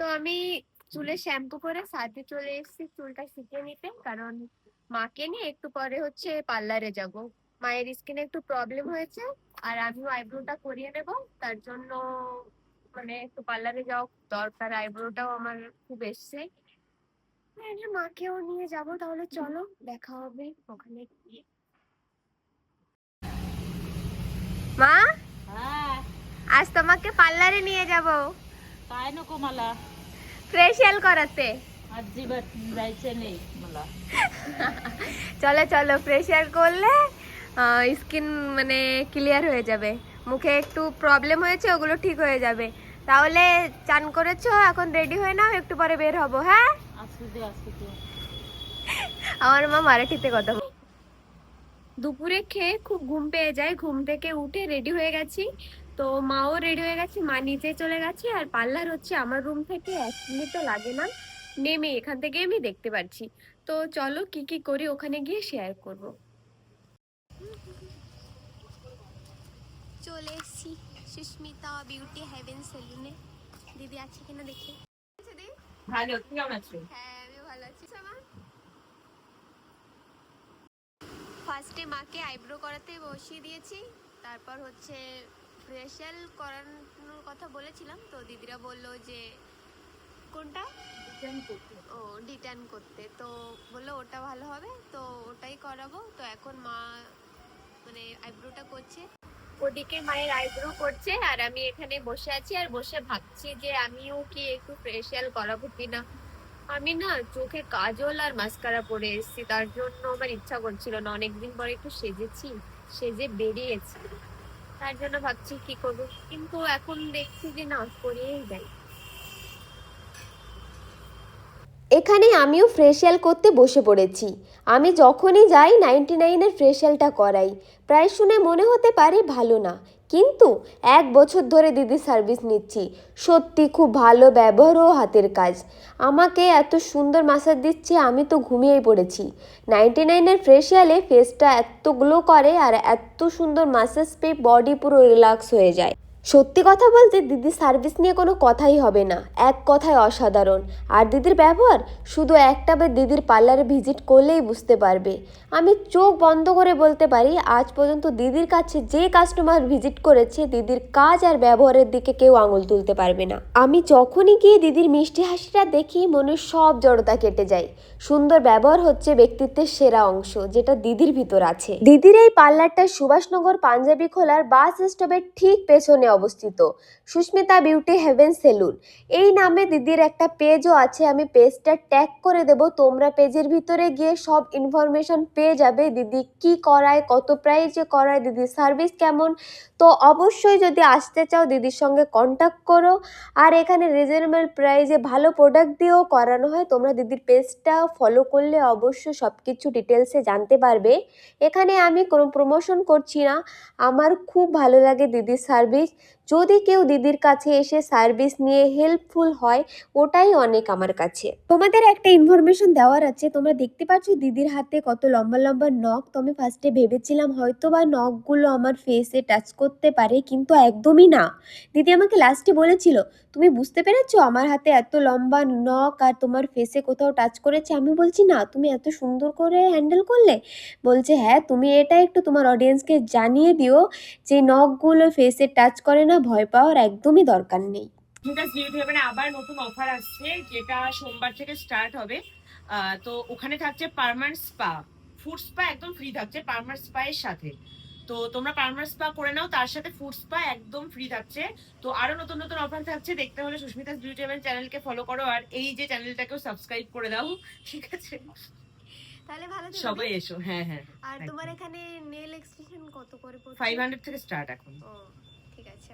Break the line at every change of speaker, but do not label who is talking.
তো আমি চুলে শ্যাম্পু করে সাথে চলে এসেছি চুলটা শুকিয়ে নিতে, কারণ মাকে নিয়ে একটু পরে হচ্ছে পার্লারে যাব। মায়ের স্কিনে একটু প্রবলেম হয়েছে, আর আমিও আইব্রোটা করিয়ে নেব। তার জন্য মানে একটু পার্লারে যাওয়া দরকার, আইব্রোটাও আমার খুব এসছে। মাকেও নিয়ে যাব, তাহলে চলো দেখা হবে ওখানে গিয়ে। মা, আজ তোমাকে পার্লারে নিয়ে যাব।
काय नको मला
फेशियल कराते।
अजिबात जायचं नाही मला।
চলো চলো, ফেশিয়াল করলে স্কিন মানে ক্লিয়ার হয়ে যাবে। মুখে একটু প্রবলেম হয়েছে, ওগুলো ঠিক হয়ে যাবে। তাহলে চান করেছো, এখন রেডি হয়ে নাও, একটু পরে বের হবো। হ্যাঁ,
असू दे असू दे।
আমার মা মারাঠিতে কথা বলে। দুপুরে খেয়ে খুব ঘুম পেয়ে যায়, ঘুম থেকে উঠে রেডি হয়ে গেছি। তো মাও রেডি হয়ে গেছে, মা নিচে চলে গেছে। আর পার্লার হচ্ছে আমার রুম থেকে 1 মিনিটও লাগে না, নেমে এখান থেকে আমি দেখতে পাচ্ছি। তো চলো কি কি করি ওখানে গিয়ে শেয়ার করব। চলে এসেছি সুস্মিতা বিউটি হেভেন সেলুনে। দিদি আছে কিনা দেখি। দিদি
ভালো, তুমি কেমন আছো?
হ্যাঁ, আমি ভালো আছি। ফার্স্টে মাকে আইব্রো করাতে বসিয়ে দিয়েছি, তারপর হচ্ছে ফেশিয়াল করানোর কথা বলেছিলাম, তো দিদিরা বললো যে কোনটা ও ডিট্যান করতে, তো বললো ওটা ভালো হবে, তো ওটাই করাবো। তো এখন মা মানে আইব্রোটা করছে, ওদিকে মায়ের আইব্রো করছে, আর আমি এখানে বসে আছি আর বসে ভাবছি যে আমিও কি একটু ফেশিয়াল করাবো কিনা। আমি না চোখে কাজল আর মাস্কারা পরে এসেছি, তার জন্য আমার ইচ্ছা করছিল না। অনেকদিন পরে একটু সেজেছি, সেজে বেরিয়েছি, তার জন্য ভাবছি কি করবো, কিন্তু এখন দেখছি যে না, করিয়েই যাই।
এখানে আমিও ফেশিয়াল করতে বসে পড়েছি। আমি যখনই যাই 99-এর ফেশিয়ালটা করাই। প্রায় শুনে মনে হতে পারে ভালো না, কিন্তু 1 বছর ধরে দিদির সার্ভিস নিচ্ছি। সত্যি খুব ভালো ব্যবহার ও হাতের কাজ। আমাকে এত সুন্দর ম্যাসাজ দিচ্ছে, আমি তো ঘুমিয়েই পড়েছি। 99-এর ফেশিয়ালে ফেসটা এত গ্লো করে আর এত সুন্দর ম্যাসাজ পেয়ে বডি পুরো রিল্যাক্স হয়ে যায়। সত্যি কথা বলতে দিদির সার্ভিস নিয়ে কোনো কথাই হবে না, এক কথায় অসাধারণ। আর দিদির ব্যবহার শুধু একটাবার দিদির পার্লারে ভিজিট করলেই বুঝতে পারবে। আমি চোখ বন্ধ করে বলতে পারি আজ পর্যন্ত দিদির কাছে যে কাস্টমার ভিজিট করেছে, দিদির কাজ আর ব্যবহারের দিকে কেউ আঙুল তুলতে পারবে না। আমি যখনই গিয়ে দিদির মিষ্টি হাসিটা দেখি, মনের সব জড়তা কেটে যায়। সুন্দর ব্যবহার হচ্ছে ব্যক্তিত্বের সেরা অংশ, যেটা দিদির ভিতর আছে। দিদির এই পার্লারটা সুভাষনগর পাঞ্জাবি খোলার বাস স্টপের ঠিক পেছনে অবস্থিত, সুস্মিতা বিউটি হেভেন সেলুন। এই নামে দিদির একটা পেজও আছে, আমি পেজটা ট্যাগ করে দেব। তোমরা পেজের ভিতরে গিয়ে সব ইনফরমেশন পেয়ে যাবে, দিদি কি করায়, কত প্রাইসে করায়, দিদির সার্ভিস কেমন। তো অবশ্যই যদি আসতে চাও দিদির সঙ্গে কন্ট্যাক্ট করো। আর এখানে রিজনেবল প্রাইসে ভালো প্রোডাক্ট দিয়েও করানো হয়। তোমরা দিদির পেজটা ফলো করলে অবশ্যই সব কিছু ডিটেলসে জানতে পারবে। এখানে আমি কোনো প্রমোশন করছি না, আমার খুব ভালো লাগে দিদির সার্ভিস। যদি কেউ দিদির কাছে এসে সার্ভিস নিয়ে হেল্পফুল হয়, ওটাই অনেক আমার কাছে। তোমাদের একটা ইনফরমেশন দেওয়ার আছে, তোমরা দেখতে পাচ্ছ দিদির হাতে কত লম্বা লম্বা নখ। তো আমি ফার্স্টে ভেবেছিলাম হয়তো বা নখগুলো আমার ফেসে টাচ করতে পারে, কিন্তু একদমই না। দিদি আমাকে লাস্টে বলেছিল, তুমি বুঝতে পেরেছো আমার হাতে এত লম্বা নখ আর তোমার ফেসে কোথাও টাচ করেছে? আমি বলছি না, তুমি এত সুন্দর করে হ্যান্ডেল করলে। বলছে হ্যাঁ, তুমি এটা একটু তোমার অডিয়েন্সকে জানিয়ে দিও যে নখগুলো ফেসে টাচ করে না, ভয় পাওয়ার একদমই দরকার নেই।
আবার নতুন অফার আসছে, যেটা সোমবার থেকে স্টার্ট হবে। তো ওখানে থাকছে পার্মানেন্ট স্পা, ফুড স্পা একদম ফ্রি থাকছে পার্মানেন্ট স্পা এর সাথে। তো তোমরা পার্মানেন্ট স্পা করে নাও, তার সাথে ফুড স্পা একদম ফ্রি থাকছে। তো আরো নতুন নতুন অফার থাকছে, দেখতে হলে সুস্মিতা বিউটি হেভেন চ্যানেলকে ফলো করো, আর এই যে চ্যানেলটাকেও সাবস্ক্রাইব করে দাও, ঠিক আছে?
তাহলে ভালো থেকো,
সবাই এসো। হ্যাঁ হ্যাঁ।
আর তোমার এখানে নেল এক্সটেনশন কত করে পড়ছে?
500 থেকে স্টার্ট এখন।
ও ঠিক আছে।